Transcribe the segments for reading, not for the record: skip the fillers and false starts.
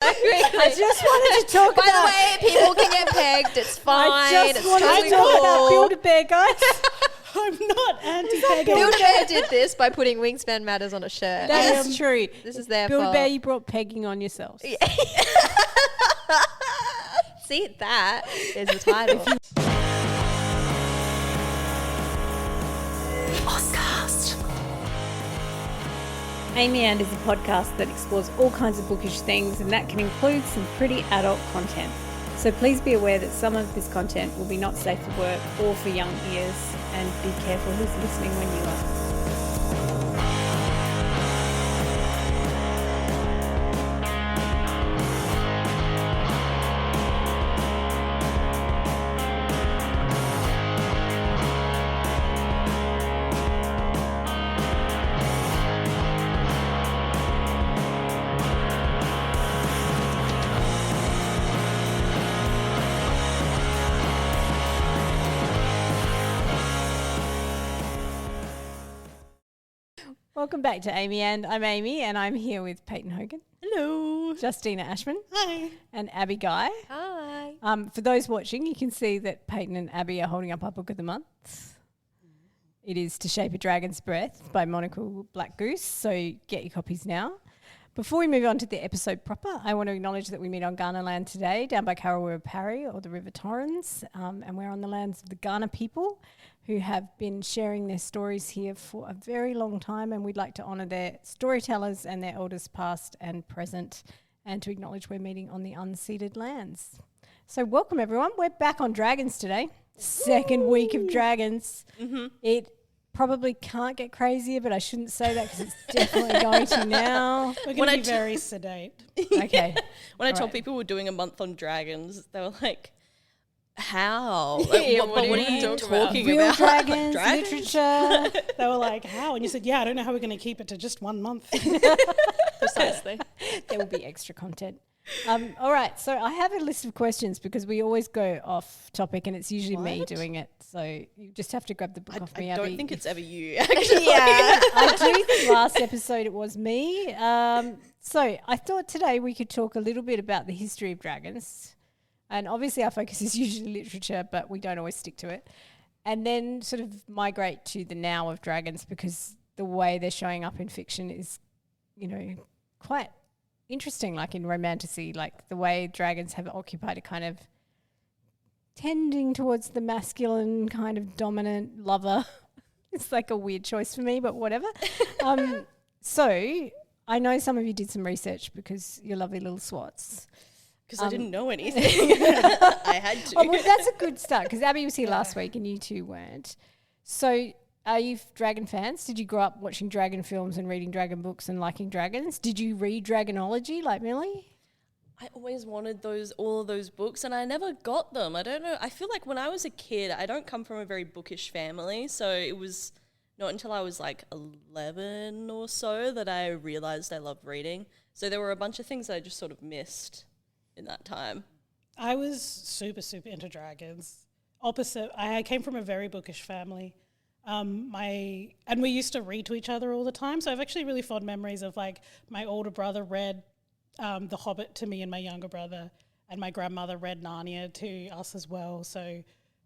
I just wanted to talk By about... the way, people can get pegged. It's fine. I just It's wanted totally to talk about cool. Build-A-Bear, guys. I'm not anti-pagan. Build-A-Bear did this by putting Wingspan Matters on a shirt. That is true. This is their Build-A-Bear, fault. you brought pegging on yourselves. Yeah. See, that is the title. Amy and is a podcast that explores all kinds of bookish things, and that can include some pretty adult content. So please be aware that some of this content will be not safe for work or for young ears, and be careful who's listening when you are. Welcome back to Amy and. I'm Amy, and I'm here with Payton Hogan. Hello. Justina Ashman. Hi. And Abby Guy. Hi. For those watching, you can see that Payton and Abby are holding up our book of the month. It is To Shape a Dragon's Breath by Moniquill Blackgoose, so get your copies now. Before we move on to the episode proper, I want to acknowledge that we meet on Kaurna land today, down by Karawura Parry, or the River Torrens, and we're on the lands of the Kaurna people, who have been sharing their stories here for a very long time, and we'd like to honour their storytellers and their elders past and present, and to acknowledge we're meeting on the unceded lands. So welcome everyone. We're back on Dragons today. Second week of Dragons. Mm-hmm. It probably can't get crazier, but I shouldn't say that because it's definitely going to now. We're going to be very sedate. Okay. When I told people we're doing a month on dragons, they were like, how? Yeah, what are you talking Real about? dragons, literature. They were like, how? And you said, yeah, I don't know how we're going to keep it to just 1 month. Precisely. There will be extra content. All right, so I have a list of questions because we always go off topic, and it's usually me doing it. So you just have to grab the book off me, Abby. I don't think it's ever you, actually. Yeah, I do think last episode it was me. So I thought today we could talk a little bit about the history of dragons. And obviously our focus is usually literature, but we don't always stick to it. And then sort of migrate to the now of dragons, because the way they're showing up in fiction is, you know, quite interesting, like in romantasy, like the way dragons have occupied a kind of tending towards the masculine kind of dominant lover. It's like a weird choice for me, but whatever. So I know some of you did some research because you're lovely little swats. Because I didn't know anything. I had to. Oh, well, that's a good start, because Abby was here last week and you two weren't. So are you dragon fans? Did you grow up watching dragon films and reading dragon books and liking dragons? Did you read Dragonology like Millie? I always wanted all of those books, and I never got them. I don't know. I feel like when I was a kid, I don't come from a very bookish family, so it was not until I was like 11 or so that I realised I loved reading. So there were a bunch of things that I just sort of missed in that time. I was super, super into dragons. Opposite, I came from a very bookish family. And we used to read to each other all the time. So I've actually really fond memories of, like, my older brother read The Hobbit to me and my younger brother, and my grandmother read Narnia to us as well. So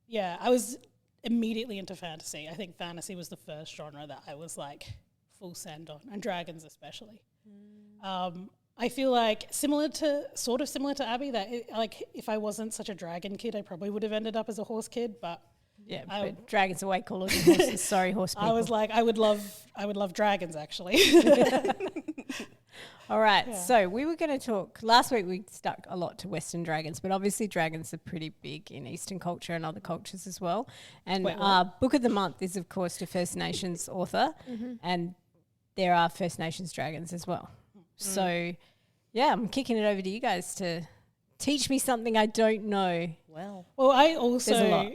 yeah, I was immediately into fantasy. I think fantasy was the first genre that I was like full send on, and dragons especially. I feel like similar to Abby, that if I wasn't such a dragon kid, I probably would have ended up as a horse kid. But yeah, but dragons are way cooler than horses. Sorry, horse people. I was like, I would love dragons actually. All right, so we were going to talk last week. We stuck a lot to Western dragons, but obviously dragons are pretty big in Eastern culture and other cultures as well. And our book of the month is, of course, to First Nations author, and there are First Nations dragons as well. So, yeah, I'm kicking it over to you guys to teach me something I don't know. Well, I also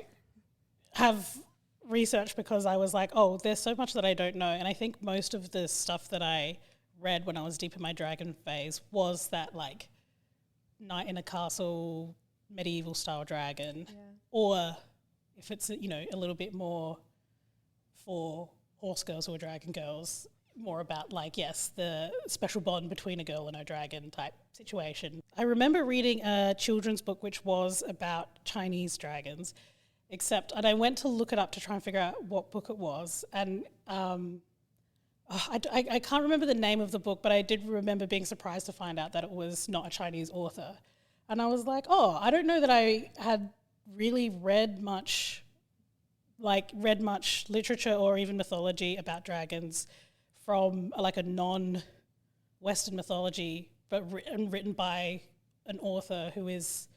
have researched because I was like, oh, there's so much that I don't know. And I think most of the stuff that I read when I was deep in my dragon phase was that, like, Knight in a Castle, medieval style dragon. Yeah. Or if it's, a little bit more for horse girls or dragon girls, more about the special bond between a girl and a dragon type situation. I remember reading a children's book which was about Chinese dragons, and I went to look it up to try and figure out what book it was, and I can't remember the name of the book, but I did remember being surprised to find out that it was not a Chinese author. And I was like, I don't know that I had really read much literature or even mythology about dragons from a non-Western mythology, but written by an author who is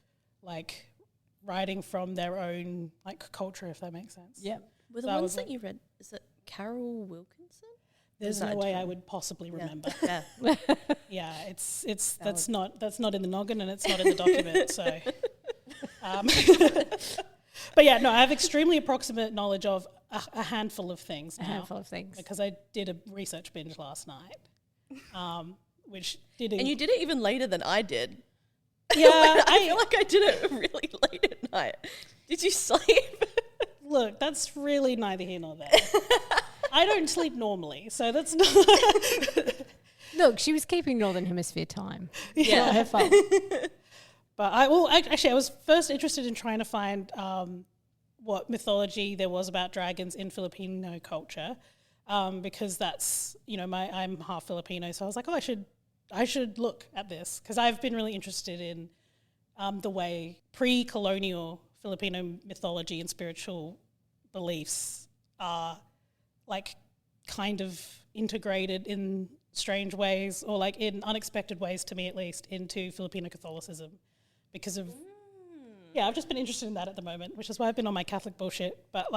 writing from their own culture, if that makes sense. Yeah. Were the ones that you read, is it Carol Wilkinson? There's no way I would possibly remember. Yeah. Yeah, that's not in the noggin and it's not in the document. So, but yeah, no, I have extremely approximate knowledge of a handful of things. A handful of things. Because I did a research binge last night, which did. And you did it even later than I did. Yeah, I feel like I did it really late at night. Did you sleep? Look, that's really neither here nor there. I don't sleep normally, so that's not. Look, she was keeping Northern Hemisphere time. Yeah. Not her fault. But I was first interested in trying to find what mythology there was about dragons in Filipino culture, because that's I'm half Filipino, so I was like, I should look at this because I've been really interested in the way pre-colonial Filipino mythology and spiritual beliefs are kind of integrated in strange ways or in unexpected ways, to me at least, into Filipino Catholicism because of I've just been interested in that at the moment, which is why I've been on my Catholic bullshit, but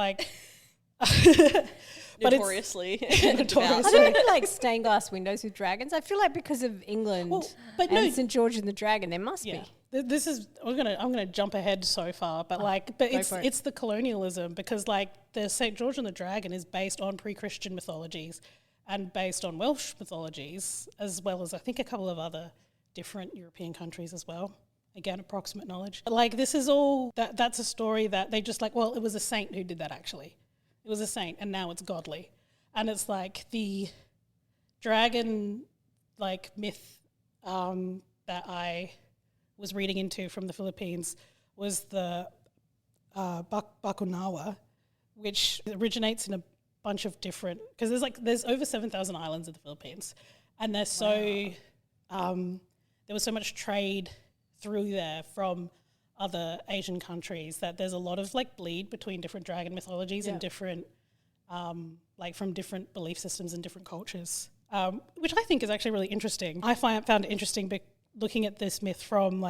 Notoriously. I don't know, stained glass windows with dragons. I feel like because of England St. George and the Dragon, there must be. This is I'm gonna jump ahead so far, but it's the colonialism because the St. George and the Dragon is based on pre-Christian mythologies and based on Welsh mythologies, as well as I think a couple of other different European countries as well. Again, approximate knowledge. This is all that's a story that they just it was a saint who did that actually. It was a saint and now it's godly. And it's the dragon myth that I was reading into from the Philippines was the Bakunawa, which originates in a bunch of different, because there's over 7,000 islands in the Philippines, and there's there was so much trade through there from other Asian countries that there's a lot of bleed between different dragon mythologies and different from different belief systems and different cultures, which I think is actually really interesting. I found it interesting looking at this myth from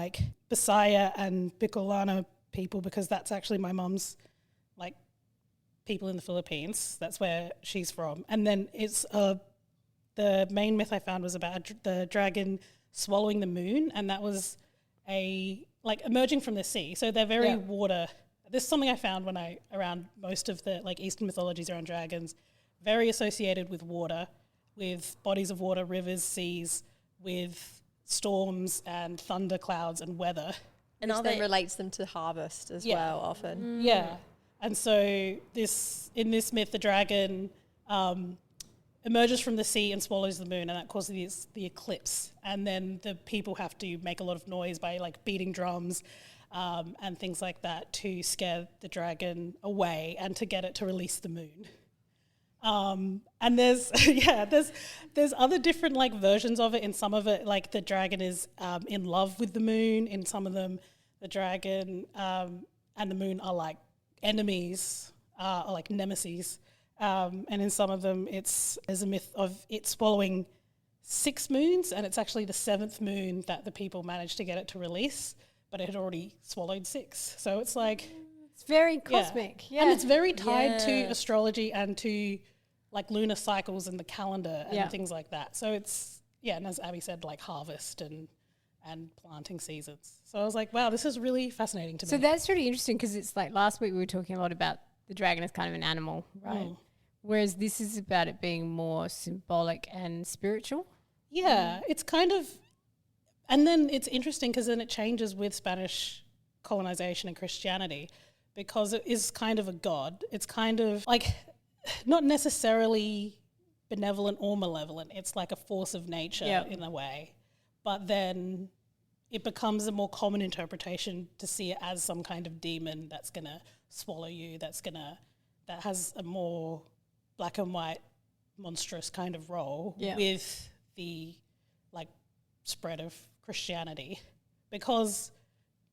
Bisaya and Bicolana people, because that's actually my mum's people in the Philippines. That's where she's from. And then it's the main myth I found was about the dragon swallowing the moon, and that was emerging from the sea. So they're very water. This is something I found around most of the Eastern mythologies around dragons, very associated with water, with bodies of water, rivers, seas, with storms and thunder clouds and weather. And which then relates them to harvest as well often. Yeah. And so in this myth, the dragon emerges from the sea and swallows the moon, and that causes the eclipse. And then the people have to make a lot of noise by beating drums and things like that to scare the dragon away and to get it to release the moon. And there's other different versions of it. In some of it, the dragon is in love with the moon. In some of them, the dragon and the moon are enemies, or nemesis. And in some of them, there's a myth of it swallowing 6 moons, and it's actually the 7th moon that the people managed to get it to release, but it had already swallowed 6. So it's it's very cosmic, and it's very tied to astrology and to lunar cycles and the calendar and things like that. So it's and as Abby said, harvest and planting seasons. So I was like, wow, this is really fascinating to me. So that's really interesting because it's last week we were talking a lot about the dragon as kind of an animal, right? Whereas this is about it being more symbolic and spiritual. Yeah, it's kind of, and then it's interesting because then it changes with Spanish colonization and Christianity, because it is kind of a god. It's kind of not necessarily benevolent or malevolent. It's like a force of nature in a way. But then it becomes a more common interpretation to see it as some kind of demon that's going to swallow you, that has a more black and white monstrous kind of role with the like spread of Christianity, because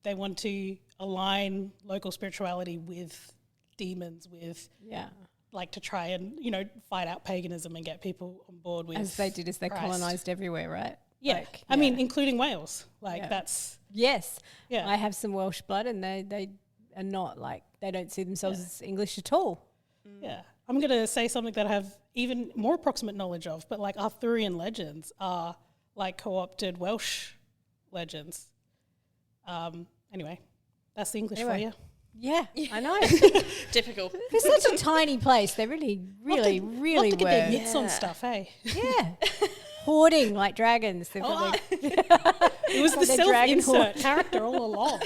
they want to align local spirituality with demons, with like to try and, you know, fight out paganism and get people on board with as they did as they Christ. Colonized everywhere, right? Yeah, like, I mean, including Wales. Like that's I have some Welsh blood, and they are not like, they don't see themselves as English at all. Yeah, I'm gonna say something that I have even more approximate knowledge of, but like Arthurian legends are like co-opted Welsh legends. Anyway, that's the English for you. Yeah, I know. Typical. It's such a tiny place. They really Love to were. get their mitts on stuff, hey? Yeah. Hoarding like dragons. They've got It was the their dragon self-insert character all along.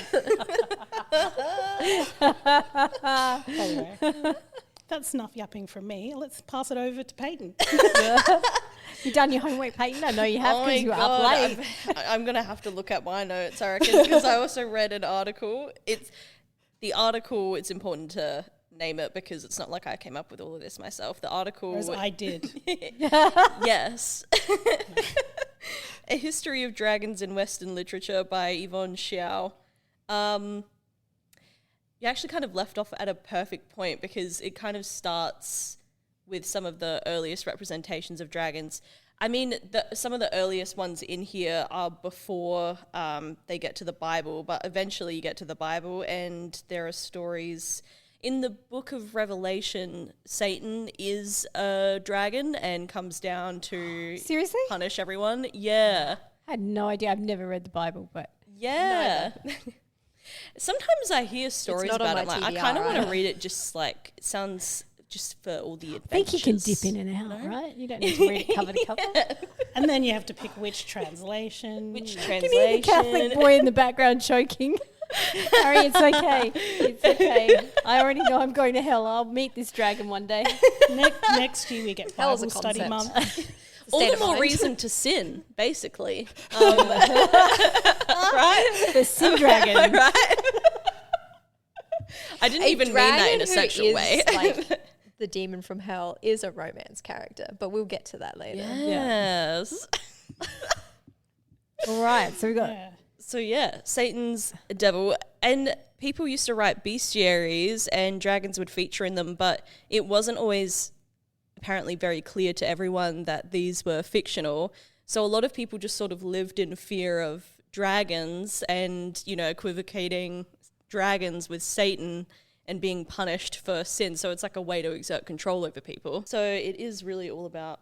Anyway, that's enough yapping from me. Let's pass it over to Payton. You done your homework, Payton? I know you have, because you were up late. I'm going to have to look at my notes, I reckon, because I also read an article. It's important to name it because it's not like I came up with all of this myself. The article... Whereas I did. Yes. A History of Dragons in Western Literature by Yvonne Xiao. You actually kind of left off at a perfect point, because it kind of starts with some of the earliest representations of dragons. I mean, some of the earliest ones in here are before they get to the Bible, but eventually you get to the Bible and there are stories. In the book of Revelation, Satan is a dragon and comes down to Seriously? punish everyone. Yeah. I had no idea. I've never read the Bible, but... Yeah. Sometimes I hear stories not on about it. my Like, I TBR, kind of want to right? read it just like, it sounds just for all the adventures. I think you can dip in and out, right? You don't need to read it cover to cover. And then you have to pick which translation. Which Can you hear the Catholic translation? boy in the background choking? Harry, it's okay. It's okay. I already know I'm going to hell. I'll meet this dragon one day. Next year we get Hell is Bible a study concept. month. All State the of more mind. reason to sin, basically. Right? The sea dragon. Right? I didn't even mean that in a dragon who sexual is, way. like the demon from hell is a romance character, but we'll get to that later. Yes. All right. So we got... Yeah. So yeah, Satan's a devil, and people used to write bestiaries and dragons would feature in them, but it wasn't always apparently very clear to everyone that these were fictional. So a lot of people just sort of lived in fear of dragons and, you know, equivocating dragons with Satan and being punished for sin. So it's like a way to exert control over people. So it is really all about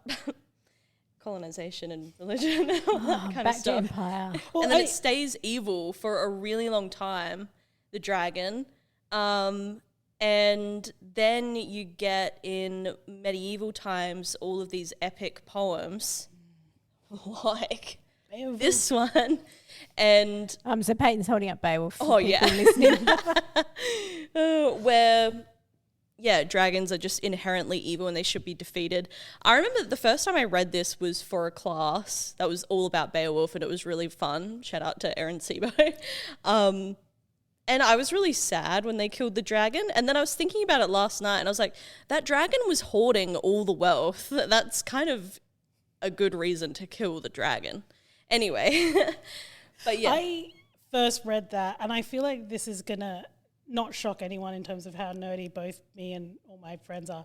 colonization and religion and all that kind of back to stuff. Empire. Well, And then it stays evil for a really long time, the dragon. And then you get in medieval times all of these epic poems like Beowulf. this one. And So Peyton's holding up Beowulf. For Oh, people yeah. listening. where, yeah, dragons are just inherently evil and they should be defeated. I remember the first time I read this was for a class that was all about Beowulf, and it was really fun. Shout out to Erin Sebo. And I was really sad when they killed the dragon. And then I was thinking about it last night and I was like, that dragon was hoarding all the wealth. That's kind of a good reason to kill the dragon. Anyway, but yeah. I first read that, and I feel like this is going to not shock anyone in terms of how nerdy both me and all my friends are.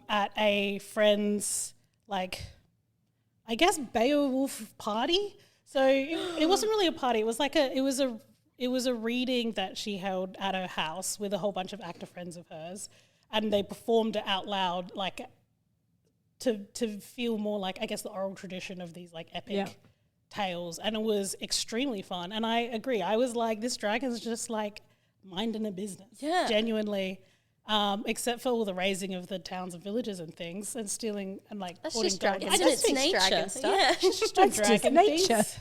At a friend's, like, I guess Beowulf party. So it wasn't really a party. It was like it was a reading that she held at her house with a whole bunch of actor friends of hers, and they performed it out loud, like to feel more like, I guess, the oral tradition of these like epic tales, and it was extremely fun. And I agree. I was like, this dragon's just like minding a business, genuinely. Except for all the raising of the towns and villages and things, and stealing and like That's hoarding just dragon. dragons. I just It's think nature. dragon stuff. Yeah. She's just doing That's just dragon nature. things.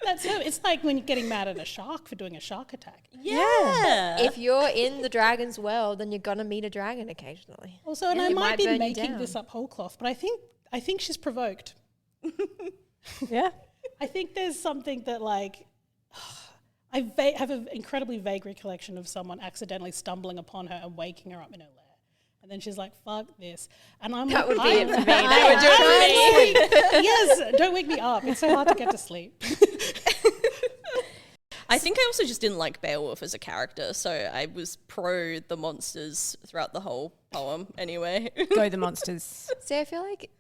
That's so. It's like when you're getting mad at a shark for doing a shark attack. Yeah. If you're in the dragon's world, then you're gonna meet a dragon occasionally. Also, and Yeah, I it might might be burn you making down. this up whole cloth, but I think she's provoked. Yeah. I think there's something that like I have an incredibly vague recollection of someone accidentally stumbling upon her and waking her up in her lair. And then she's like, fuck this. And I'm That like, would be it for me. I yes, don't wake me up. It's so hard to get to sleep. I think I also just didn't like Beowulf as a character, so I was pro the monsters throughout the whole poem anyway. Go the monsters. See, I feel like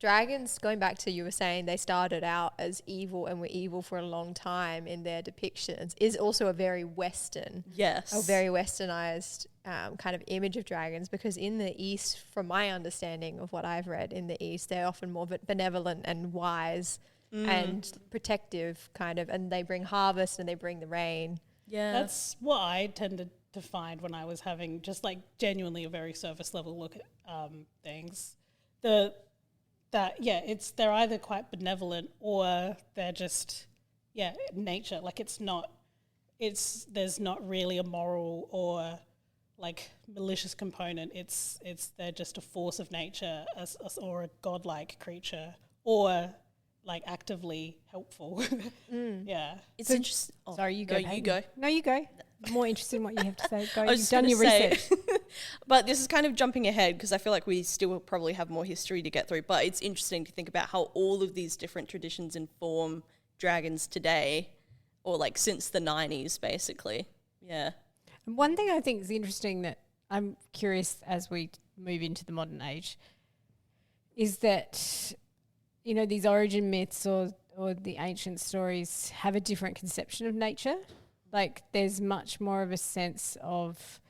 dragons, going back to you were saying they started out as evil and were evil for a long time in their depictions, is also a very Western, Yes. a very Westernized kind of image of dragons, because in the East, from my understanding of what I've read, in the East, they're often more benevolent and wise and protective kind of, and they bring harvest and they bring the rain. Yeah. That's what I tended to find when I was having just like genuinely a very surface level look at things. They're either quite benevolent or they're just nature. Like there's not really a moral or like malicious component. It's they're just a force of nature or a godlike creature or like actively helpful. Yeah. It's So- interesting. Oh, Sorry, you go. You Peyton. go. No, you go. I'm more interested in what you have to say. Go. I was You've just done gonna your say- research. But this is kind of jumping ahead because I feel like we still probably have more history to get through. But it's interesting to think about how all of these different traditions inform dragons today, or like since the 90s, basically. Yeah. And one thing I think is interesting that I'm curious as we move into the modern age is that, you know, these origin myths or the ancient stories have a different conception of nature. Like there's much more of a sense of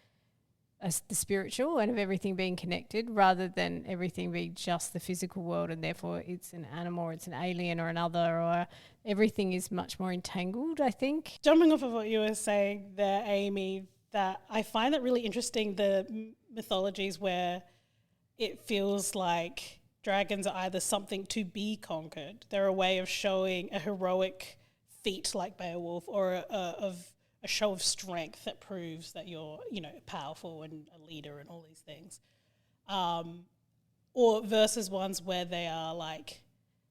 the spiritual and of everything being connected rather than everything being just the physical world, and therefore it's an animal or it's an alien or another, or everything is much more entangled, I think. Jumping off of what you were saying there, Amy, that I find that really interesting, the mythologies where it feels like dragons are either something to be conquered, they're a way of showing a heroic feat like Beowulf, or a show of strength that proves that you're, you know, powerful and a leader and all these things. Or versus ones where they are like,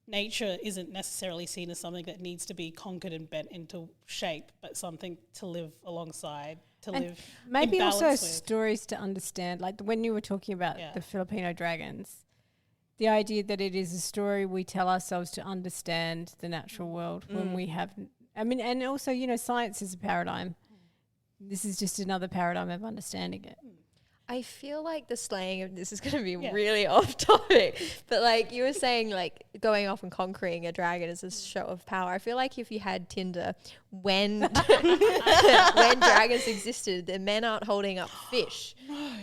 nature isn't necessarily seen as something that needs to be conquered and bent into shape, but something to live alongside, to And live maybe in also balance with. stories to understand, like when you were talking about Yeah. the Filipino dragons, the idea that it is a story we tell ourselves to understand the natural world when we have, I mean, and also, you know, science is a paradigm. This is just another paradigm of understanding it. I feel like the slaying of this is going to be Yeah. really off topic, but like you were saying, like going off and conquering a dragon is a show of power. I feel like if you had Tinder when when dragons existed, the men aren't holding up fish;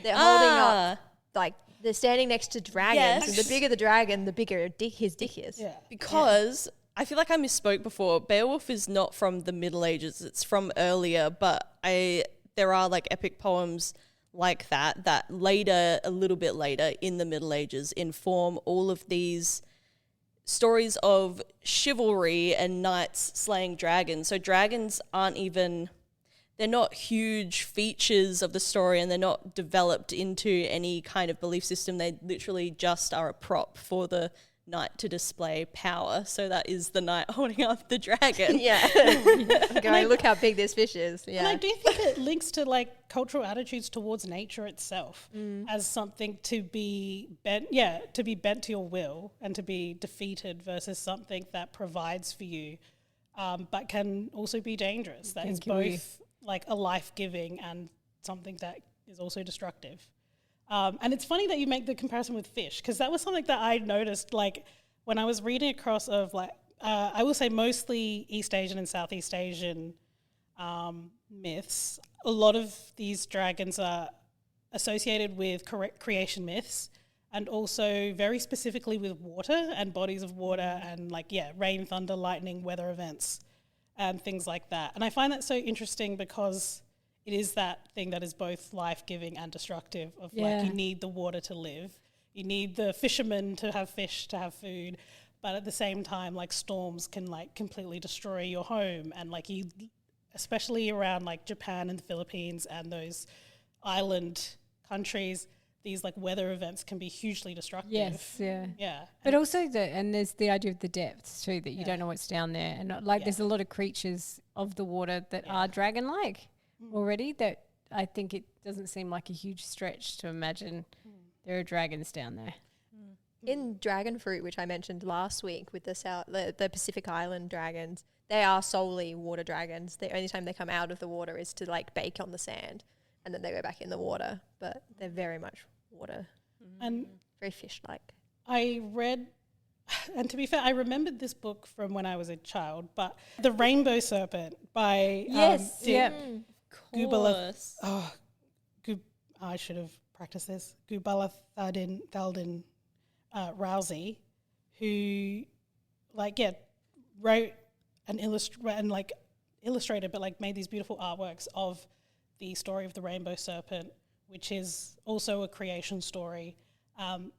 they're holding up like they're standing next to dragons. Yes. And the bigger the dragon, the bigger his dick is. Yeah. Because I feel like I misspoke before. Beowulf is not from the Middle Ages. It's from earlier, but there are like epic poems like that later, a little bit later in the Middle Ages, inform all of these stories of chivalry and knights slaying dragons. So dragons they're not huge features of the story, and they're not developed into any kind of belief system. They literally just are a prop for the knight to display power. So that is the knight holding up the dragon. Yeah. Going, look how big this fish is. Yeah. And I do think it links to like cultural attitudes towards nature itself as something to be bent to your will and to be defeated, versus something that provides for you, but can also be dangerous. That Can is kill you. both like a life-giving and something that is also destructive. And it's funny that you make the comparison with fish, because that was something that I noticed like when I was reading across of like, I will say mostly East Asian and Southeast Asian myths. A lot of these dragons are associated with creation myths, and also very specifically with water and bodies of water and like, rain, thunder, lightning, weather events and things like that. And I find that so interesting because it is that thing that is both life-giving and destructive of like, you need the water to live. You need the fishermen to have fish, to have food. but at the same time, like storms can like completely destroy your home, and like you, especially around like Japan and the Philippines and those island countries, these like weather events can be hugely destructive. Yes, yeah. Yeah. But also and there's the idea of the depths too, that you don't know what's down there. And like there's a lot of creatures of the water that are dragon-like already, that I think it doesn't seem like a huge stretch to imagine there are dragons down there. In Dragonfruit, which I mentioned last week with the Pacific Island dragons, they are solely water dragons. The only time they come out of the water is to like bake on the sand, and then they go back in the water. But they're very much water, And very fish-like. I read, and to be fair, I remembered this book from when I was a child, but The Rainbow Serpent by Course. I should have practiced this. Gubala Thaldin Roughsey, who wrote and illustrated, but like made these beautiful artworks of the story of the Rainbow Serpent, which is also a creation story. And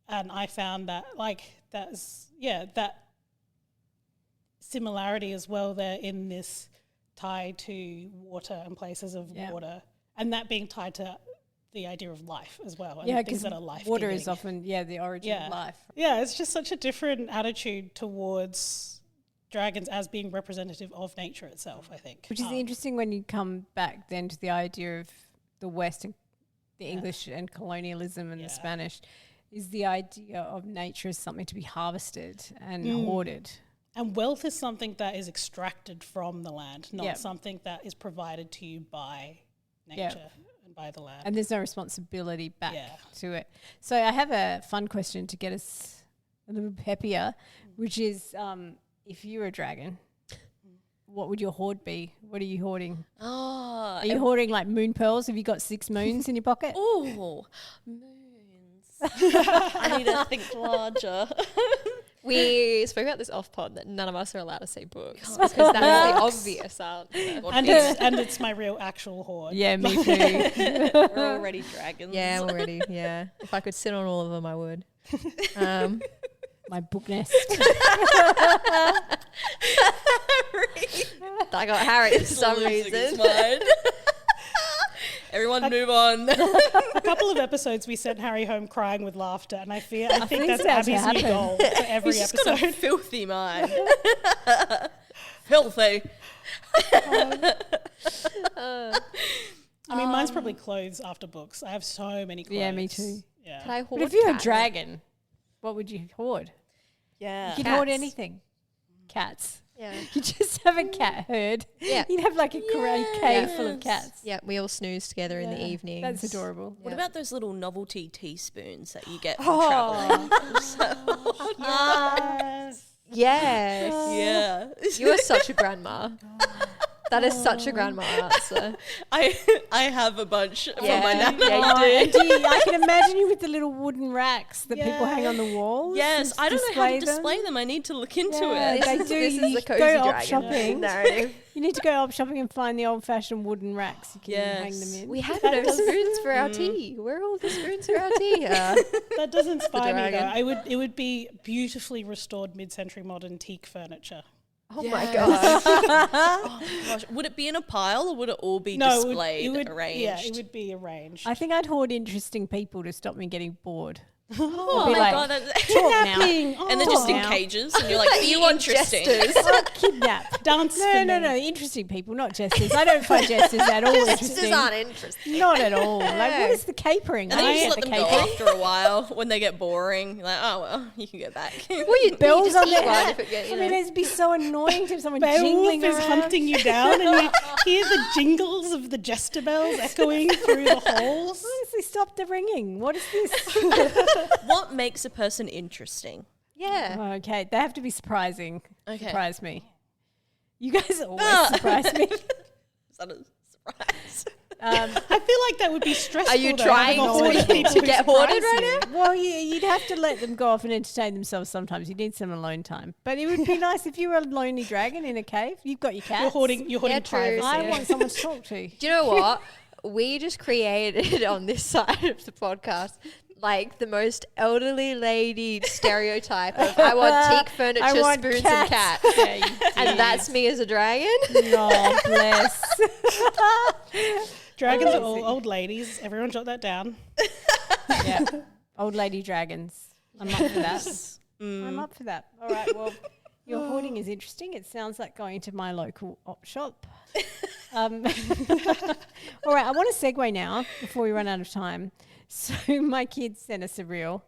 I found that that similarity as well there in this tie to water and places of water, and that being tied to the idea of life as well. And things that are life. Water is often the origin of life. Yeah, it's just such a different attitude towards dragons as being representative of nature itself, I think. Which is interesting when you come back then to the idea of the West and the English and colonialism and the Spanish, is the idea of nature as something to be harvested and hoarded. And wealth is something that is extracted from the land, not something that is provided to you by nature and by the land. And there's no responsibility back to it. So I have a fun question to get us a little peppier, which is if you were a dragon, what would your hoard be? What are you hoarding? Are you hoarding like moon pearls? Have you got 6 moons in your pocket? Oh, moons. I need to think larger. We spoke about this off pod that none of us are allowed to say books because that's the obvious answer. And it's my real actual hoard. Yeah, me too. We're already dragons. Yeah, already. Yeah, if I could sit on all of them, I would. My book nest. I got Harry for some reason. Everyone move on. A couple of episodes we sent Harry home crying with laughter, and I think that's Abby's new goal for every He's episode. got a filthy mind. Filthy. I mean, mine's probably clothes after books. I have so many clothes. Yeah, me too. Yeah. Could I hoard But if you're a cat? dragon, what would you hoard? Yeah. You could Cats. hoard anything. Cats. Yeah. You just have a cat herd. Yeah. You'd have like a cave full of cats. Yeah, we all snooze together in the evening. That's adorable. What about those little novelty teaspoons that you get from Oh. traveling? Yes. Yeah. You are such a grandma. That is such a grandma answer. I have a bunch from my Yeah. nana. Yeah, you do. I can imagine you with the little wooden racks that people hang on the walls. Yes, and I don't know how to them. display them. I need to look into Yeah, it. they do. This is You the go cozy op dragon shopping. narrative. You need to go op shopping and find the old-fashioned wooden racks. You can hang them in. We have no spoons for our tea. Where are all the spoons for our tea? That does inspire me, though. dragon. It would be beautifully restored mid-century modern teak furniture. Oh my gosh. Oh my gosh. Would it be in a pile or would it all be displayed, arranged? Yeah, it would be arranged. I think I'd hoard interesting people to stop me getting bored. Oh be my like, god. That's Kidnapping. and they're just in now. cages and you're like, are you interesting? Kidnap. Dance No. Interesting people, not jesters. I don't find jesters at all Sisters interesting. aren't interesting. Not at all. Like, what is the capering? And I then you don't just get let the them go capering. after a while when they get boring. You're like, oh well, you can go back. Well, you Bells just on eat their one head. if it get, I mean, it'd be so annoying to have someone Beowulf jingling is around. hunting you down, and you hear the jingles of the jester bells echoing through the halls. Honestly, stop the ringing. What is this? What makes a person interesting? yeah. Okay, they have to be surprising. Okay. Surprise me. You guys always surprise me. Is that a surprise? I feel like that would be stressful. Are you though, trying having a horde of to people who get hoarded surprise right you. Well, you'd have to let them go off and entertain themselves sometimes. You need some alone time. But it would be nice if you were a lonely dragon in a cave. You've got your cats. You're hoarding Yeah, true. privacy. I want someone to talk to. Do you know what? We just created on this side of the podcast like the most elderly lady stereotype of I want teak furniture, I want spoons, cats. and cats. Yeah, you And that's me as a dragon. Oh, bless. Dragons are all old ladies. Everyone jot that down. Yeah. Old lady dragons. I'm up for that. I'm up for that. All right, well, your hoarding is interesting. It sounds like going to my local op shop. All right, I want to segue now before we run out of time. So my kids sent us a reel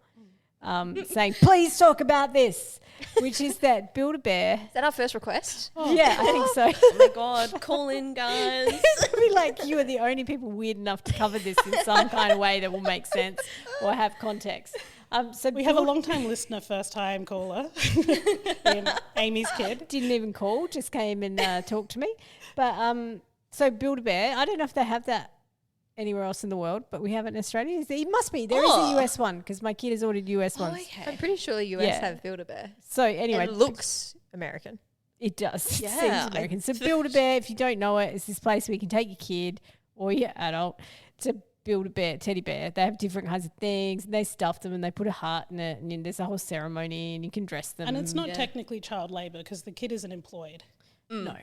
saying, please talk about this, which is that Build-A-Bear. Is that our first request? Yeah, I think so. Oh my God, call in, guys. It'd be like you are the only people weird enough to cover this in some kind of way that will make sense or have context. So We have a long-time listener, first-time caller, Amy's kid. didn't even call, just came and talked to me. But so Build-A-Bear, I don't know if they have that anywhere else in the world, but we have it in Australia. It must be. There is a US one because my kid has ordered US ones. I'm pretty sure the US Yeah. have Build-A-Bear. So anyway, It looks American. it does. It Yeah, seems American. So Build-A-Bear, if you don't know it, it's this place where you can take your kid or your adult to build a bear, teddy bear. They have different kinds of things and they stuff them and they put a heart in it and then there's a whole ceremony and you can dress them. And it's not technically child labour because the kid isn't employed. No,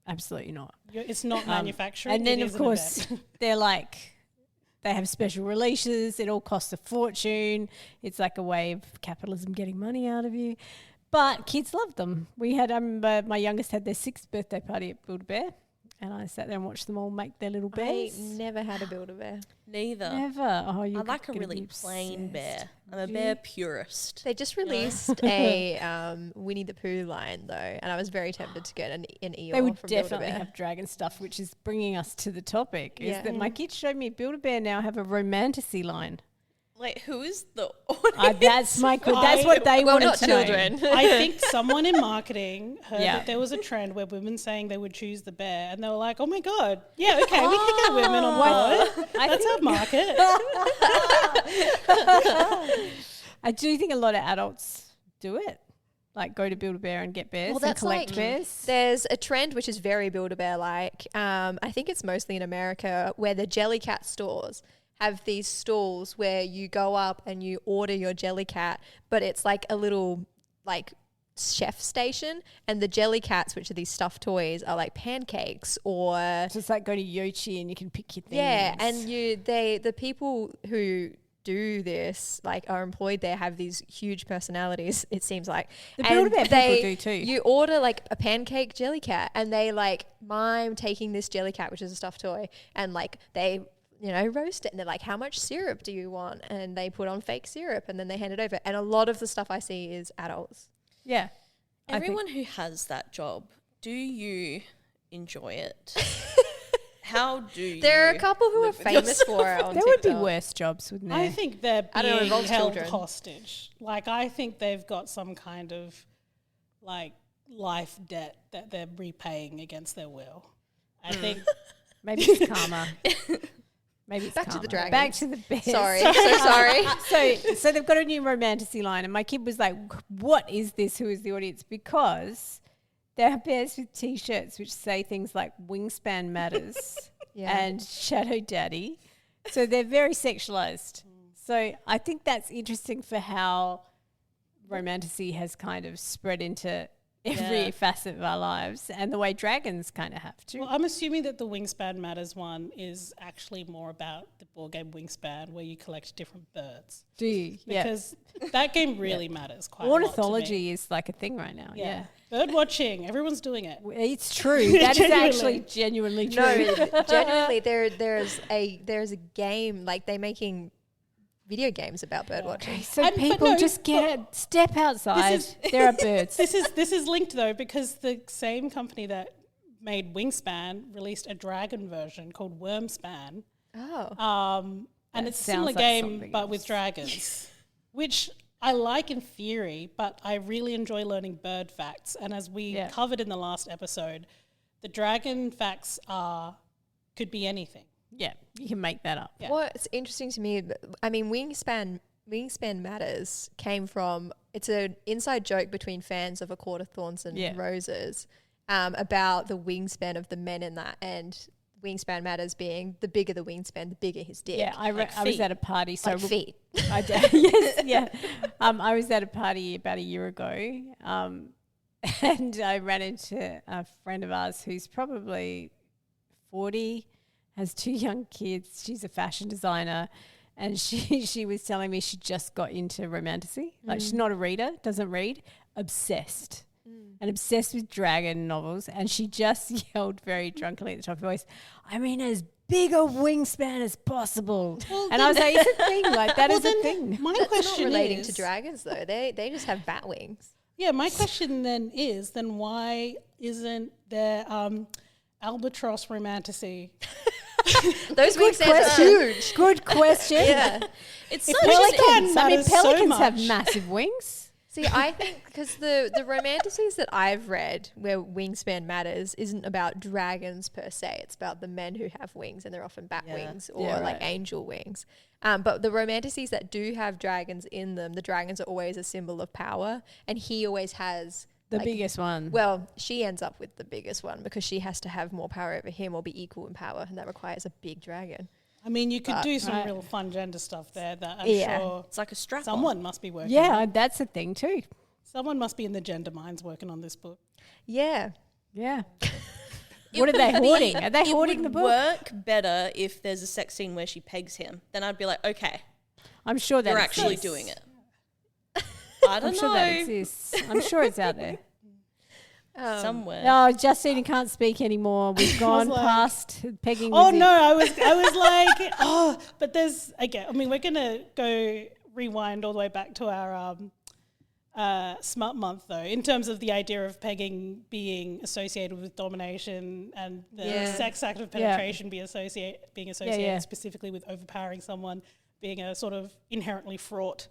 absolutely not. It's not manufacturing. And then, it of is an course, event. they're like, they have special releases. It all costs a fortune. It's like a way of capitalism getting money out of you. But kids love them. I remember my youngest had their 6th birthday party at Build-A-Bear. And I sat there and watched them all make their little I bears. never had a Build-A-Bear. Neither. Never. Oh, you I like a gonna really be plain obsessed. bear. I'm a bear purist. They just released a Winnie the Pooh line though, and I was very tempted to get an Eeyore They would from definitely Build-A-Bear. have dragon stuff, which is bringing us to the topic. Is Yeah. that my kids showed me Build-A-Bear now have a romantasy line. Like, who is the audience? That's my. That's what they well, wanted not to know. children. I think someone in marketing heard Yeah. that there was a trend where women saying they would choose the bear, and they were like, "Oh my god, yeah, okay, we can get women on board. That's our market." I do think a lot of adults do it, like go to Build-A-Bear and get bears Well, and that's collect like- bears. There's a trend which is very Build-A-Bear like. I think it's mostly in America where the Jellycat stores have these stalls where you go up and you order your Jellycat, but it's like a little like chef station, and the Jellycats, which are these stuffed toys, are like pancakes or So it's like go to Yochi and you can pick your things. yeah, and the people who do this like are employed there have these huge personalities, it seems like. The And Build-A-Bear people do too. You order like a pancake Jellycat and they like mime taking this Jellycat, which is a stuffed toy, and like they roast it and they're like, how much syrup do you want? And they put on fake syrup and then they hand it over. And a lot of the stuff I see is adults. Yeah. I think- Everyone who has that job, do you enjoy it? How do you? There are a couple who are live with famous for it on there would be TikTok. worse jobs, wouldn't there? I think they're I don't know, being involves held children. hostage. Like, I think they've got some kind of like life debt that they're repaying against their will. I think Maybe it's karma. Maybe it's Back to the karma. dragons. Back to the bears. Sorry, so sorry. So they've got a new romantasy line, and my kid was like, "What is this? Who is the audience?" Because there are bears with T-shirts which say things like "Wingspan matters" Yeah. and "Shadow Daddy," so they're very sexualized. So I think that's interesting for how romantasy has kind of spread into every Yeah. facet of our lives, and the way dragons kind of have to. well, I'm assuming that the Wingspan Matters one is actually more about the board game Wingspan, where you collect different birds. Do you? Yeah. Because that game really matters quite a lot to me. Ornithology is like a thing right now. Yeah. Bird watching, everyone's doing it. It's true. That is actually Genuinely. genuinely true. No, genuinely, there's a game, like they're making video games about bird watching. So And- but people no, just step outside. There are birds. This is linked though, because the same company that made Wingspan released a dragon version called Wormspan. Oh. And That it's a similar sounds like game something but else. with dragons, which I like in theory, but I really enjoy learning bird facts. And as we Yeah. covered in the last episode, the dragon facts could be anything. Yeah, you can make that up. Yeah. What's interesting to me, I mean, Wingspan Matters came from, it's an inside joke between fans of A Court of Thorns and Yeah. Roses about the wingspan of the men in that. And wingspan matters being the bigger the wingspan, the bigger his dick. Yeah, I was feet. at a party. So like feet. yes, yeah. I was at a party about a year ago, and I ran into a friend of ours who's probably 40, has 2 young kids. She's a fashion designer, and she was telling me she just got into romantasy. Like she's not a reader, doesn't read, obsessed. And obsessed with dragon novels, and she just yelled very drunkenly at the top of her voice, "I mean, as big a wingspan as possible." And I was like, "It's a thing, like that is a thing." My That's question not relating is, to dragons though. They just have bat wings. yeah, my question then why isn't there albatross romantasy? Those wingspans are huge. Good question. Yeah. It's If such pelicans- an Pelicans. I mean, matters so pelicans have much. massive wings. See, I think because the romantasies that I've read where wingspan matters isn't about dragons per se. It's about the men who have wings, and they're often bat wings or Yeah, like right. angel wings. But the romantasies that do have dragons in them, the dragons are always a symbol of power, and he always has The like, biggest one. Well, she ends up with the biggest one because she has to have more power over him or be equal in power, and that requires a big dragon. I mean, you could do some Right. real fun gender stuff there that I'm Yeah. sure It's like a strap. someone must be working Yeah, on. that's a thing too. Someone must be in the gender minds working on this book. Yeah. Yeah. What are they hoarding? Are they hoarding the book? Work better if there's a sex scene where she pegs him. Then I'd be like, okay, I'm sure that you're exists. actually doing it. I don't I'm know. sure that exists. I'm sure it's out there. Somewhere. No, Justina can't speak anymore. We've gone like- past pegging. Oh was it. no, I was like, oh, but there's again. I mean, we're gonna go rewind all the way back to our Smut Month, though, in terms of the idea of pegging being associated with domination and the Yeah. sex act of penetration being associated yeah. specifically with overpowering someone, being a sort of inherently fraught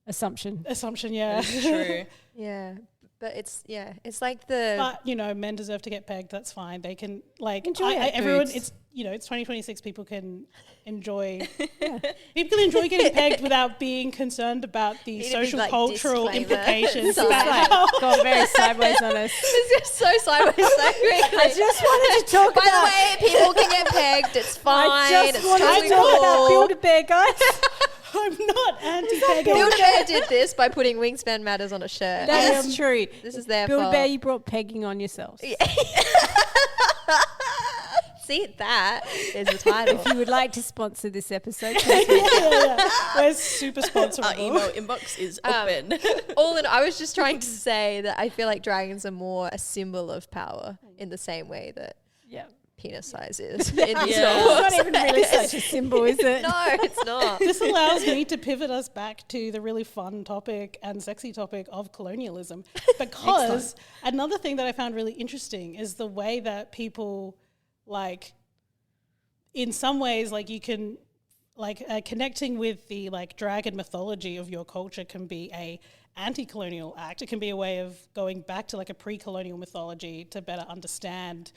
Assumption. assumption. Yeah, It's true. Yeah. But it's like the But men deserve to get pegged. That's fine. They can Enjoy it, everyone. dudes. It's it's 2026. People can enjoy. People can enjoy getting pegged without being concerned about the Need to be, social like, cultural disclaimer. implications. Sorry. about how Gone very sideways on us. it's just so sideways so quickly. I just wanted to talk By about. the way, people can get pegged. It's fine. I just It's wanted totally to talk about cool. Build-A-Bear, guys. I'm not anti-pegging. Build-A-Bear did this by putting Wingspan Matters on a shirt. That is true. This is their Build-A-Bear, fault. you brought pegging on yourselves. See, that is the title. If you would like to sponsor this episode, please We're super sponsorable. Our email inbox is open. All in, I was just trying to say that I feel like dragons are more a symbol of power in the same way that yeah. penis size is. In Yeah. It's this not even really such a symbol, is it? No, it's not. This allows me to pivot us back to the really fun topic and sexy topic of colonialism. Because another thing that I found really interesting is the way that people, like, in some ways, like, you can, like, connecting with the, like, dragon mythology of your culture can be a anti-colonial act. It can be a way of going back to, like, a pre-colonial mythology to better understand,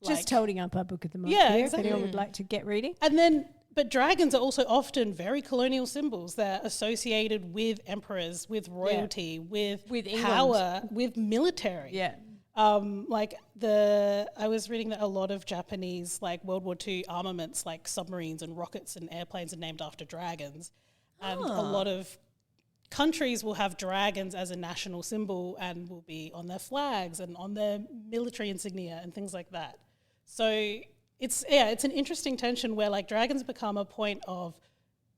Just holding up our book of the month. Yeah, here, exactly. If anyone would like to get reading. And then, but dragons are also often very colonial symbols. They're associated with emperors, with royalty, with England. power, with military. Yeah. I was reading that a lot of Japanese, like, World War II armaments, like submarines and rockets and airplanes, are named after dragons. And a lot of countries will have dragons as a national symbol and will be on their flags and on their military insignia and things like that. So it's an interesting tension where, like, dragons become a point of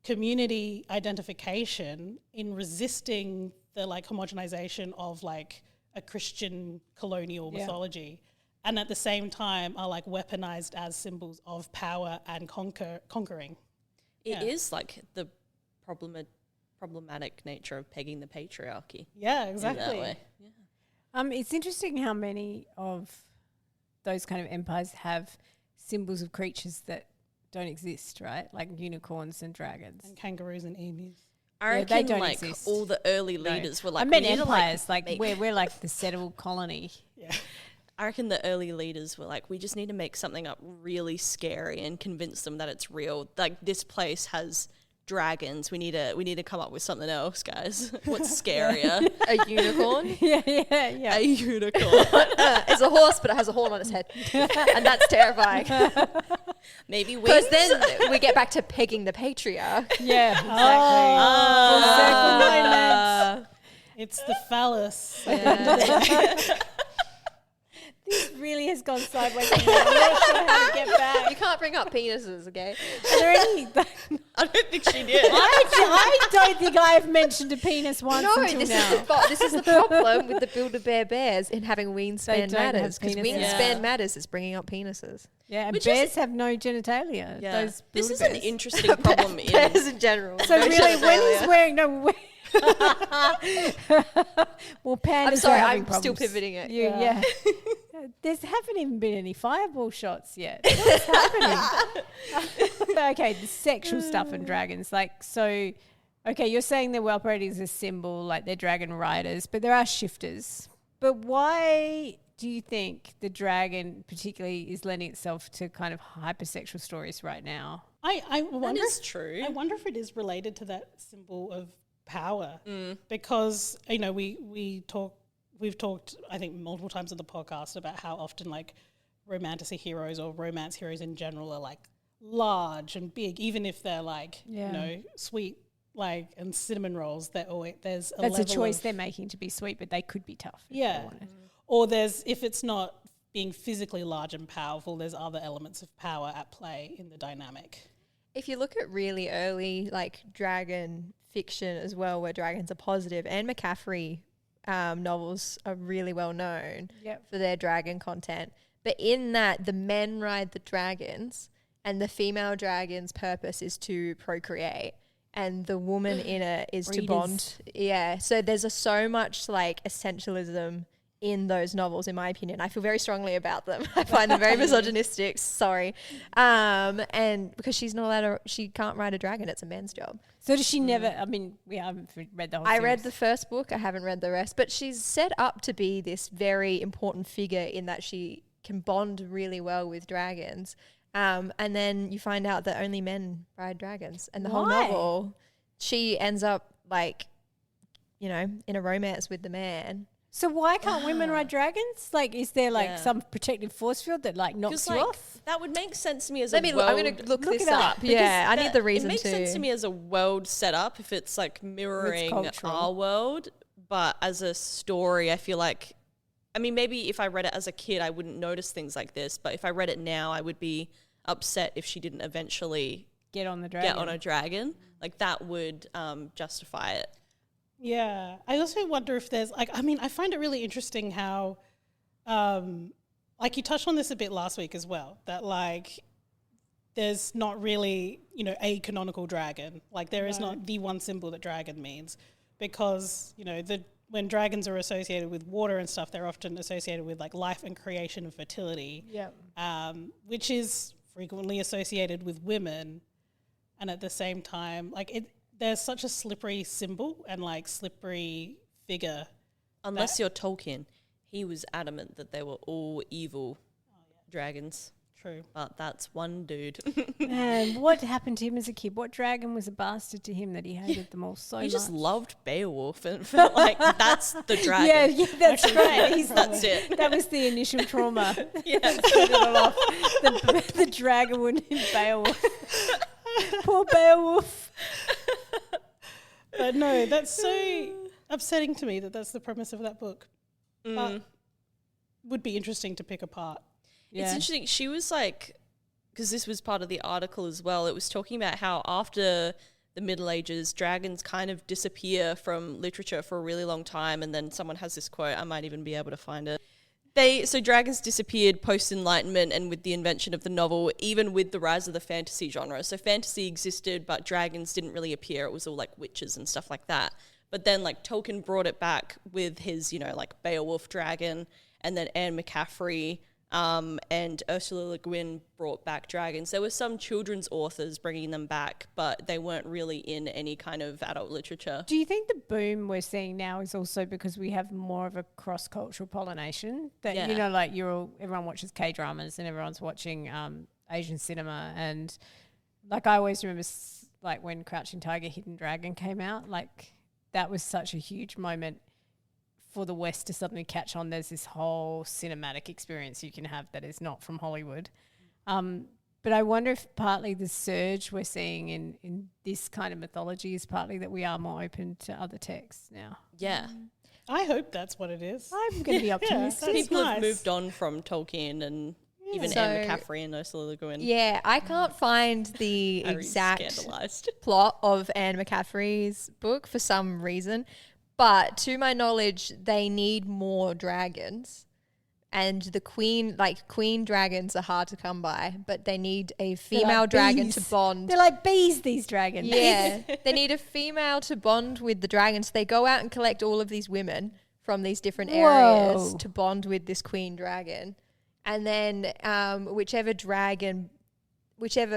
community identification in resisting the, like, homogenization of, like, a Christian colonial mythology, and at the same time are, like, weaponized as symbols of power and conquering. It is like the problematic nature of pegging the patriarchy. Yeah, in exactly. that way. Yeah. It's interesting how many of those kind of empires have symbols of creatures that don't exist, right? Like unicorns and dragons. And kangaroos and emus. I Yeah, they reckon don't like exist. all the early leaders were like, I meant we need to, empires, make- we're like the settled colony. Yeah. I reckon the early leaders were like, we just need to make something up really scary and convince them that it's real. Like, this place has dragons. We need to come up with something else, guys. What's scarier? A unicorn. Yeah. A unicorn. It's a horse, but it has a horn on its head, and that's terrifying. Maybe Because wings. then we get back to pegging the patriarch. Yeah, exactly. Full circle moments. It's the phallus. This really has gone sideways. I'm not sure how to get back. You can't bring up penises, okay? Are there any? I don't think she did. I don't think I have mentioned a penis once No, until this now. this is the problem with the Build-A-Bear bears in having They wingspan don't have matters. Because penises. wingspan Yeah. matters is bringing up penises. Yeah, and Which bears have no genitalia. Yeah. Those This is an Build-A-Bears. interesting problem in Bears in general. So No really, when genitalia. he's wearing well, pandas I'm sorry, are having I'm still problems. pivoting it. Yeah. There haven't even been any fireball shots yet. What's happening? Okay, the sexual stuff in dragons. Like, so, okay, you're saying they're operating as a symbol, like they're dragon riders, but there are shifters. But why do you think the dragon particularly is lending itself to kind of hypersexual stories right now? I That wonder. is true. I wonder if it is related to that symbol of power, because we've talked I think multiple times on the podcast about how often like romantic heroes or romance heroes in general are like large and big, even if they're like sweet like and cinnamon rolls. There's a That's a level choice of, they're making to be sweet, but they could be tough. if they yeah, wanted. or there's if it's not being physically large and powerful, there's other elements of power at play in the dynamic. If you look at really early like dragon fiction as well, where dragons are positive, and McAffrey novels are really well known for their dragon content. But in that, the men ride the dragons, and the female dragon's purpose is to procreate, and the woman in it is to bond. Yeah, so there's so much like essentialism in those novels, in my opinion. I feel very strongly about them. I find them very misogynistic. Sorry, and because she's not allowed she can't ride a dragon. It's a man's job. So does she never? I mean, we haven't read the whole. I read series. the first book. I haven't read the rest, but she's set up to be this very important figure in that she can bond really well with dragons. And then you find out that only men ride dragons, and the whole Why? novel, she ends up like, in a romance with the man. So why can't women ride dragons? Like, is there like some protective force field that like knocks you off? That would make sense to me as I'm a world. going to look this it up, up. Yeah, I need the It reason makes to. sense to me as a world setup if it's like mirroring cultural. our world, but as a story, I feel like, I mean, maybe if I read it as a kid, I wouldn't notice things like this, but if I read it now, I would be upset if she didn't eventually Get on the dragon. get on a dragon. Like that would justify it. Yeah. I also wonder if there's like, I mean, I find it really interesting how, like you touched on this a bit last week as well, that like there's not really, a canonical dragon. Like there is not the one symbol that dragon means, because, when dragons are associated with water and stuff, they're often associated with like life and creation and fertility, which is frequently associated with women. And at the same time, like there's such a slippery symbol and like slippery figure. Unless you're Tolkien, he was adamant that they were all evil dragons. True. But that's one dude. Man, what happened to him as a kid? What dragon was a bastard to him that he hated them all so much? He just loved Beowulf and felt like that's the dragon. Yeah, that's right. That's it. That was the initial trauma. Yeah. Set it all off. The dragon would in Beowulf. Poor Beowulf. But no, that's so upsetting to me that that's the premise of that book. But would be interesting to pick apart. Yeah. It's interesting. She was like, because this was part of the article as well, it was talking about how after the Middle Ages, dragons kind of disappear from literature for a really long time. And then someone has this quote, I might even be able to find it. So dragons disappeared post-Enlightenment and with the invention of the novel, even with the rise of the fantasy genre. So fantasy existed, but dragons didn't really appear. It was all like witches and stuff like that. But then like Tolkien brought it back with his, like Beowulf dragon, and then Anne McAffrey and Ursula Le Guin brought back dragons. There were some children's authors bringing them back, but they weren't really in any kind of adult literature. Do you think the boom we're seeing now is also because we have more of a cross-cultural pollination? That, like everyone watches K-dramas and everyone's watching Asian cinema. And like I always remember like when Crouching Tiger, Hidden Dragon came out. Like that was such a huge moment for the West to suddenly catch on. There's this whole cinematic experience you can have that is not from Hollywood. But I wonder if partly the surge we're seeing in this kind of mythology is partly that we are more open to other texts now. Yeah. I hope that's what it is. I'm going to be optimistic. People have nice. moved on from Tolkien and even So- Anne McAffrey and Ursula Le Guin. Yeah, I can't find the Harry's exact scandalised. plot of Anne McAffrey's book for some reason, but to my knowledge, they need more dragons. And the queen dragons are hard to come by, but they need a female like dragon bees. to bond. They're like bees, these dragons. Yeah, they need a female to bond with the dragons. They go out and collect all of these women from these different areas Whoa. to bond with this queen dragon. And then whichever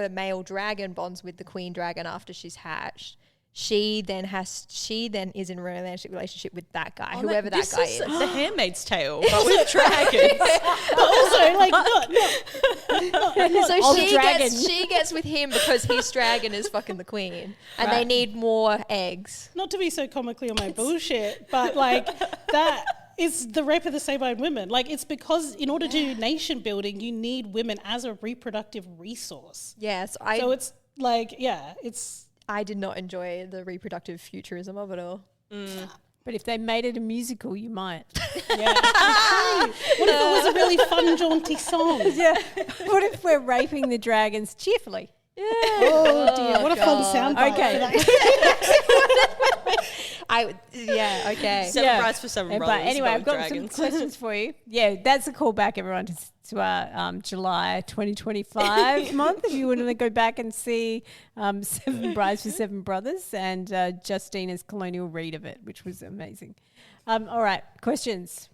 male dragon bonds with the queen dragon after she's hatched, she then is in a romantic relationship with that guy, whoever that guy is. The Handmaid's Tale, but with dragons. But also, like, So Old she dragon. she gets with him because his dragon is fucking the queen, and they Right. need more eggs. not to be so comically on my bullshit, but like that is the rape of the Sabine women. Like it's because in order to do nation building, you need women as a reproductive resource. Yes, So it's like, yeah, it's I did not enjoy the reproductive futurism of it all. But if they made it a musical, you might. yeah. What if it was a really fun, jaunty song? Yeah. What if we're raping the dragons cheerfully? Oh dear, what a fun soundbite. Okay. Okay. Seven brides for seven brothers. But anyway, I've got dragons. some questions for you. Yeah, that's a call back, everyone, to our July 2025 month. If you want to go back and see Seven Brides for Seven Brothers and Justina's colonial read of it, which was amazing. All right, questions.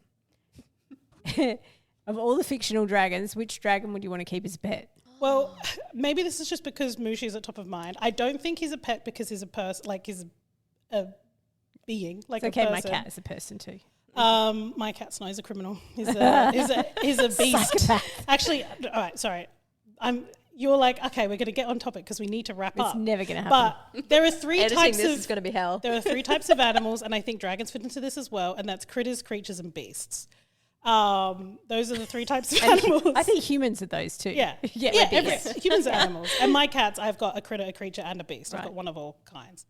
Of all the fictional dragons, which dragon would you want to keep as a pet? Well, maybe this is just because Mushu is at top of mind. I don't think he's a pet because he's a person, like he's a being, like It's okay, a my person. cat is a person too. My cat's not. He's a criminal. He's a beast. Psychopath. Actually, all right. Sorry, You're like, okay, we're going to get on topic because we need to wrap It's up. never going to happen. But there are three Editing types this of. is going to be hell. There are three types of animals, and I think dragons fit into this as well, and that's critters, creatures, and beasts. Those are the three types of animals. I think humans are those too. Yeah. yeah, Yeah, we're beasts. humans are animals. And my cats, I've got a critter, a creature, and a beast. I've Right. got one of all kinds.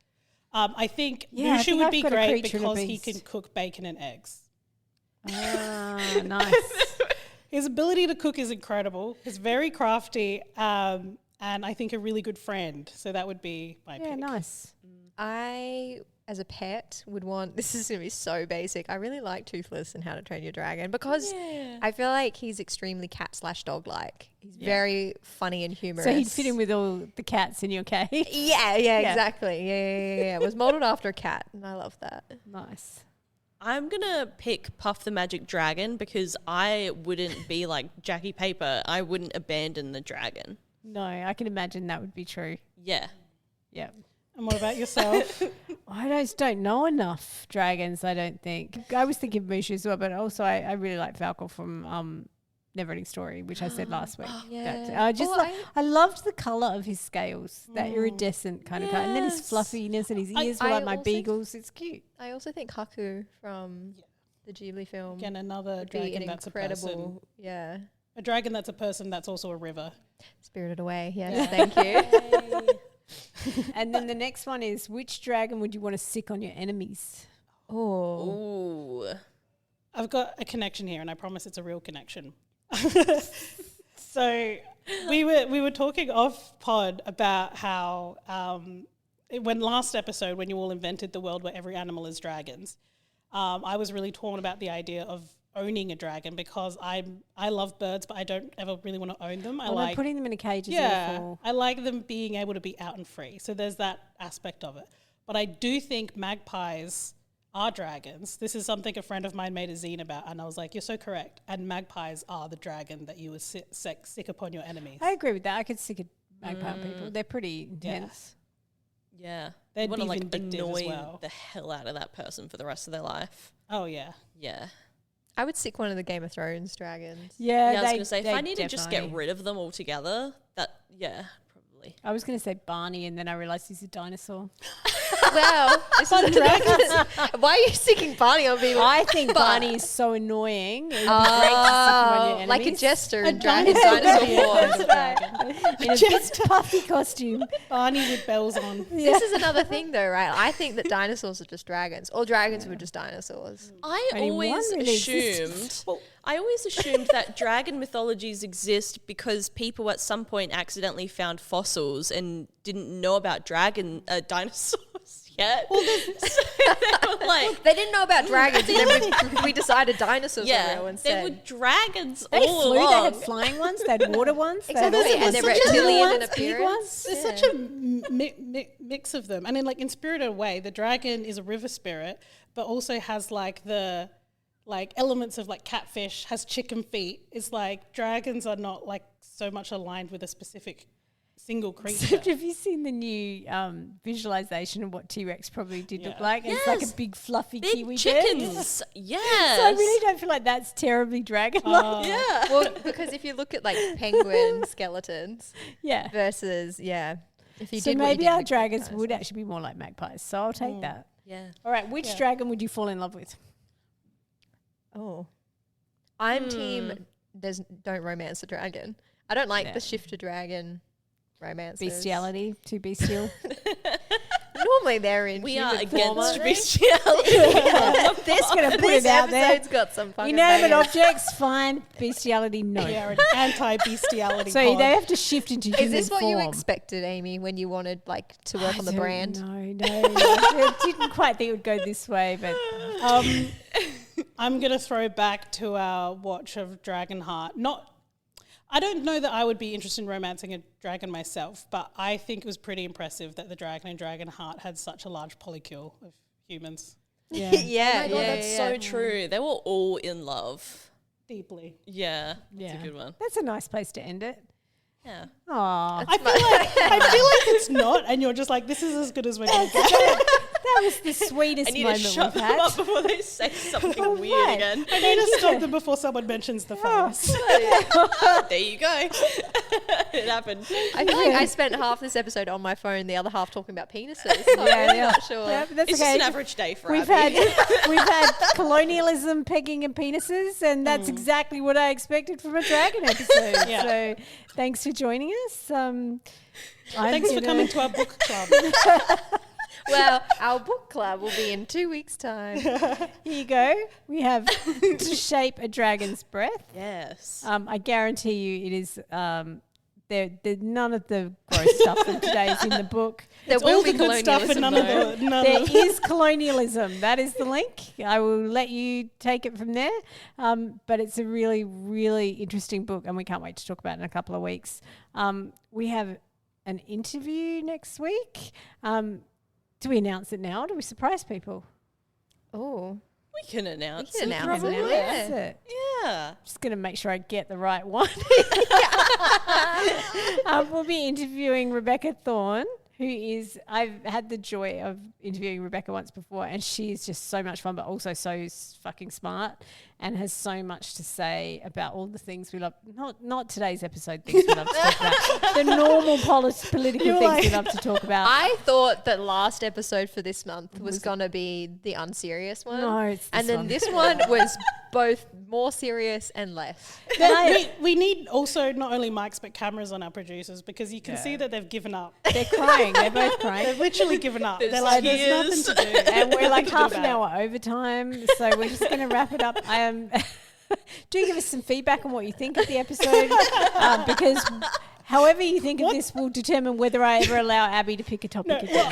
I think Yeah, I Mushu think would I've be got a great creature and a because he beast. can cook bacon and eggs. Ah, nice. His ability to cook is incredible. He's very crafty, and I think a really good friend. So that would be my Yeah, pick. nice. I, as a pet, would want, this is going to be so basic. I really like Toothless and How to Train Your Dragon because I feel like he's extremely cat/dog-like. He's very funny and humorous. So he'd fit in with all the cats in your cave. Yeah, exactly. Yeah. It was modeled after a cat, and I love that. Nice. I'm going to pick Puff the Magic Dragon because I wouldn't be like Jackie Paper. I wouldn't abandon the dragon. No, I can imagine that would be true. Yeah. Yeah. And what about yourself? I just don't know enough dragons, I don't think. I was thinking Mushu as well, but also I really like Falcor from Neverending Story, which I said last week. Yeah. I loved the colour of his scales, that iridescent kind of colour. And then his Yes. fluffiness and his ears were I like my also- beagles. It's cute. I also think Haku from the Ghibli film Again, another would be dragon an that's a person. incredible, A dragon that's a person that's also a river. Spirited Away. Yes, thank you. And then the next one is, which dragon would you want to sick on your enemies? Oh, Ooh. I've got a connection here, and I promise it's a real connection. So we were talking off pod about how when last episode, when you all invented the world where every animal is dragons, I was really torn about the idea of owning a dragon because I love birds, but I don't ever really want to own them. Although putting them in a cage is awful. I like them being able to be out and free. So there's that aspect of it. But I do think magpies are dragons. This is something a friend of mine made a zine about, and I was like, you're so correct. And magpies are the dragon that you would sick upon your enemies. I agree with that. I could sick a magpie on people. They're pretty intense. Yeah. They'd You want be to like vindictive as annoy well. the hell out of that person for the rest of their life. Oh, yeah. Yeah. I would sick one of the Game of Thrones dragons. Yeah, I was going to say, if they I need to just get definitely- rid of them altogether, probably probably. I was going to say Barney, and then I realised he's a dinosaur. Well, this is dragons. Why are you sticking Barney on me? I think Barney is so annoying. It would be great to stick him on your like a enemies. jester A in dinosaur dinosaur. form. In a big puffy costume. Barney with bells on. This is another thing, though, right? I think that dinosaurs are just dragons, or dragons were just dinosaurs. I Only always one really assumed. exists. I always assumed that dragon mythologies exist because people at some point accidentally found fossils and didn't know about dinosaurs yet. So they were like, They didn't know about dragons, and then we decided dinosaurs were real they instead. were dragons They all flew, they along. had flying ones, they had water ones. Exactly, they had and they're such a reptilian in big appearance. ones. There's such a mix of them. And in like in spirited way, the dragon is a river spirit, but also has like the elements of like catfish, has chicken feet. It's like dragons are not like so much aligned with a specific single creature. Have you seen the new visualization of what T-Rex probably did look Yeah. like? It's like a Yes. big fluffy Big kiwi bird. chickens. Yes. So I really don't feel like that's terribly dragon-like. Yeah. Well, because if you look at like penguin skeletons Yeah. versus, if you So did what you maybe did our with dragons would dinosaurs. actually be more like magpies. So I'll take that. Yeah. All right, which dragon would you fall in love with? Oh, I'm team. Don't romance the dragon. I don't like the shifter dragon romances. Bestiality, too bestial. Normally they're in. We are human form, against aren't they? bestiality. That's going to put This it out there. episode's got some fucking Inanimate bangers. objects, fine. Bestiality, no. We are an anti-bestiality So pod. they have to shift into human Is this what you form. expected, Amy, when you wanted like to work I on the don't brand? know. I didn't quite think it would go this way, but I'm going to throw back to our watch of Dragonheart. I don't know that I would be interested in romancing a dragon myself, but I think it was pretty impressive that the dragon in Dragonheart had such a large polycule of humans. yeah. Yeah, Oh my God, that's so true. They were all in love. Deeply. Yeah. That's Yeah. a good one. That's a nice place to end it. Yeah. Aww. I feel like it's not, and you're just like, this is as good as we're going to get. That was the sweetest I need to moment shut we've them had. up before they say something Oh, weird right. again. I need to stop them before someone mentions the face. There you go. It happened. I feel like I spent half this episode on my phone, the other half talking about penises. So I'm really not sure. Yeah, but that's It's okay. just an average day for We've Abby. had colonialism, pegging, and penises, and that's exactly what I expected from a dragon episode. Yeah. So, thanks for joining us. Thanks for coming to our book club. Well, our book club will be in 2 weeks' time. Here you go. We have To Shape a Dragon's Breath. Yes. I guarantee you, it is. There, none of the gross stuff from today is in the book. There will All be the good stuff and colonialism. none of the... None There of is colonialism. That is the link. I will let you take it from there. But it's a really, really interesting book, and we can't wait to talk about it in a couple of weeks. We have an interview next week. Do we announce it now, or do we surprise people? Oh, We can announce We can it. announce Probably it, yeah. announce it. Yeah. Just going to make sure I get the right one. We'll be interviewing Rebecca Thorne, who is, I've had the joy of interviewing Rebecca once before, and she is just so much fun, but also so fucking smart and has so much to say about all the things we love. Not today's episode things we love to talk about. The normal political You're things like- we love to talk about. I thought that last episode for this month was going to be the unserious one. No, it's this and then one. this one was both more serious and less. we need also not only mics but cameras on our producers, because you can see that they've given up. They're crying. They're both crying. They've literally given up. There's They're like, there's tears. nothing to do. And we're like Nothing to do half an about it. hour overtime, so we're just going to wrap it up. Do give us some feedback on what you think of the episode, because however you think of this will determine whether I ever allow Abby to pick a topic again.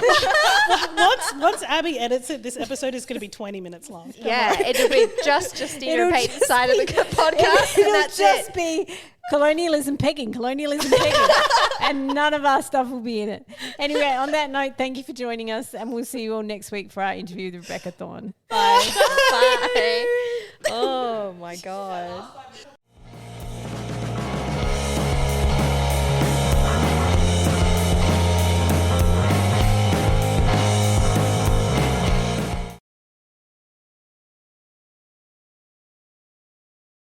Once Abby edits it, this episode is going to be 20 minutes long. Yeah, it'll be just Justina It'll Payton's just side of the podcast, and It'll that's just it. be colonialism pegging, and none of our stuff will be in it. Anyway, on that note, thank you for joining us, and we'll see you all next week for our interview with Rebecca Thorne. Bye. Bye. Oh my God.